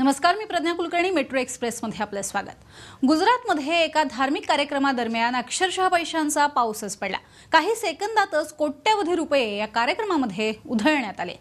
नमस्कार, मी प्रज्ञा कुलकर्णी. मेट्रो एक्सप्रेसमध्ये आपलं स्वागत. गुजरातमध्ये एका धार्मिक कार्यक्रमादरम्यान अक्षरशः पैशांचा पाऊसच पडला. काही सेकंदातच कोट्यवधी रुपये या कार्यक्रमामध्ये उधळण्यात आले.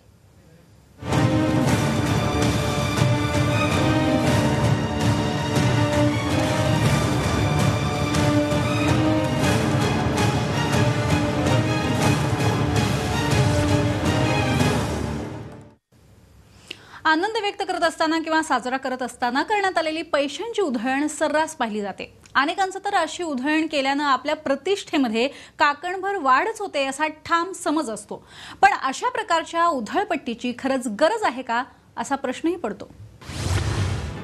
आनंद व्यक्त करत असताना किंवा साजरा करत असताना करण्यात आलेली पैशांची उधळण सर्रास पाहिली जाते. अनेकांचं तर अशी उधळण केल्यानं आपल्या प्रतिष्ठेमध्ये काकणभर वाढच होते असा ठाम समज असतो. पण अशा प्रकारच्या उधळपट्टीची खरंच गरज आहे का, असा प्रश्नही पडतो.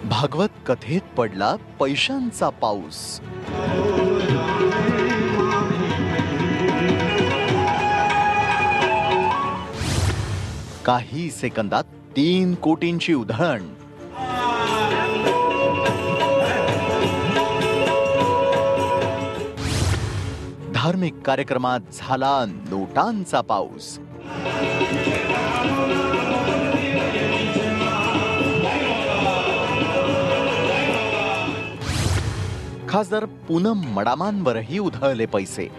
भागवत कथेत पडला पैशांचा पाऊस. काही सेकंदात 3 कोटींची उधळण. धार्मिक कार्यक्रमात झाला नोटांचा पाऊस. खासदार पूनम मडामांवरही उधळले पैसे.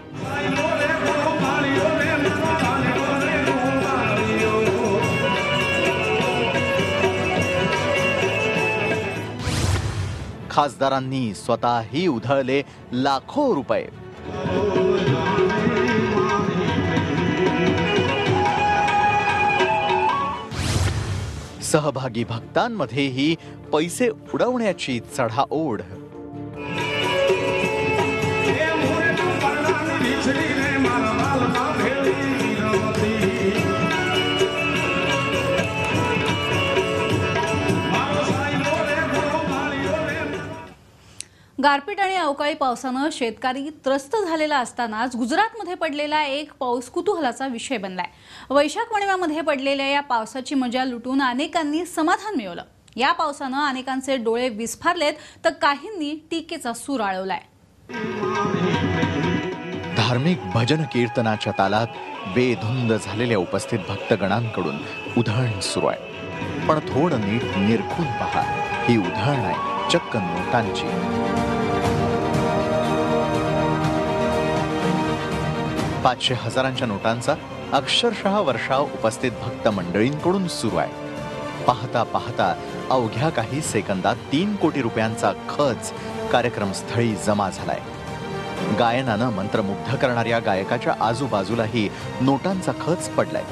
खासदारांनी स्वतःही उधळले लाखो रुपये. सहभागी भक्तांमध्येही पैसे उडवण्याची चढाओढ. गारपीट आणि अवकाळी पावसानं शेतकरी त्रस्त झालेला असतानाच गुजरातमध्ये पडलेला एक पाऊस कुतूहलाचा विषय बनलाय. वैशाख महिन्यामध्ये पडलेल्या या पावसाची मजा लुटून अनेकांनी समाधान मिळवलं. या पावसानं अनेकांचे डोळे विस्फारलेत तर काहींनी टीकेचा सूर आळवलाय. धार्मिक भजन कीर्तनाच्या तालात बेधुंद झालेल्या उपस्थित भक्तगणांकडून उधळण सुरू आहे. पण थोडं नीट निरखून पहा, ही उधळण आहे चक्क नोटांची. 500 हजारांच्या नोटांचा अक्षरशः वर्षाव उपस्थित भक्त मंडळींकडून सुरू आहे. पाहता पाहता अवघ्या काही सेकंदात 3 कोटी रुपयांचा खच कार्यक्रमस्थळी जमा झालाय. गायनानं मंत्रमुग्ध करणाऱ्या गायकाच्या आजूबाजूलाही नोटांचा खच पडलाय.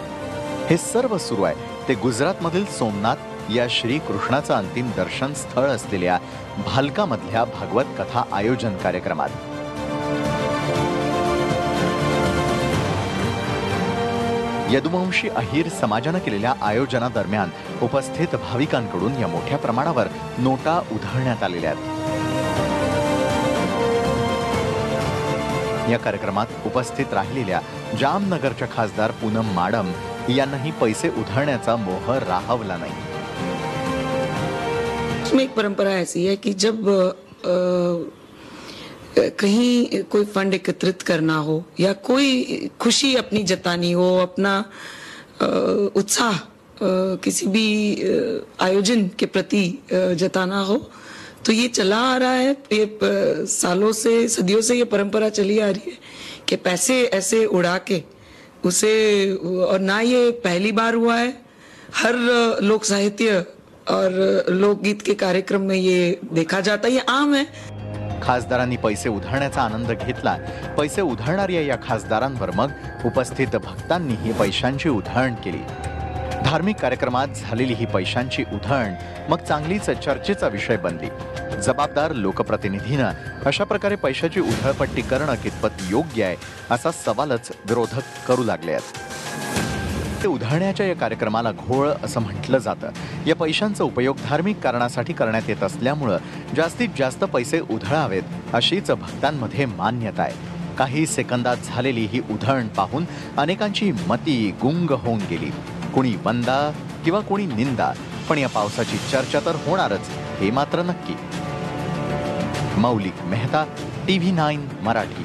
हे सर्व सुरू आहे ते गुजरातमधील सोमनाथ या श्री कृष्णाचं अंतिम दर्शन स्थळ असलेल्या भालकामधल्या भागवत कथा आयोजन कार्यक्रमात. यदुवंशी अहिर समाजानं केलेल्या आयोजनादरम्यान उपस्थित भाविकांकडून या मोठ्या प्रमाणावर नोटा उधळण्यात आलेल्या आहेत. या कार्यक्रमात उपस्थित राहिलेल्या जामनगरच्या खासदार पूनम माडम यांनाही पैसे उधळण्याचा मोह राहवला नाही. इसमें एक परंपरा ऐसी है कि जब कहीं कोई फंड एकत्रित करना हो या कोई खुशी अपनी जतानी हो, अपना उत्साह किसी भी आयोजन के प्रति जताना हो, तो ये चला आ रहा है. ये सालों से सदियों से ये परंपरा चली आ रही है कि पैसे ऐसे उड़ा के उसे, और ना ये पहली बार हुआ है. हर लोक साहित्य और लोकगीत के कार्यक्रम में ये देखा जाता है, ये आम है. खासदारांनी पैसे उधळण्याचा आनंद घेतला. पैसे उधळणाऱ्या या खासदारांवर मग उपस्थित भक्तांनीही पैशांची उधळण केली. धार्मिक कार्यक्रमात झालेली ही पैशांची उधळण मग चांगलीच चर्चेचा विषय बनली. जबाबदार लोकप्रतिनिधीनं अशा प्रकारे पैशाची उधळपट्टी करणं कितपत योग्य आहे असा सवालच विरोधक करू लागले आहेत. उधळण्याच्या या कार्यक्रमाला घोळ असं म्हटलं जातं. या पैशांचा उपयोग धार्मिक कारणासाठी करण्यात येत असल्यामुळं जास्तीत जास्त पैसे उधळावेत अशीच भक्तांमध्ये मान्यता आहे. काही सेकंदात झालेली ही उधळण पाहून अनेकांची मती गुंग होऊन गेली. कुणी वंदा किंवा कुणी निंदा, पण या पावसाची चर्चा तर होणारच, हे मात्र नक्की. मौलिक मेहता, TV9 मराठी.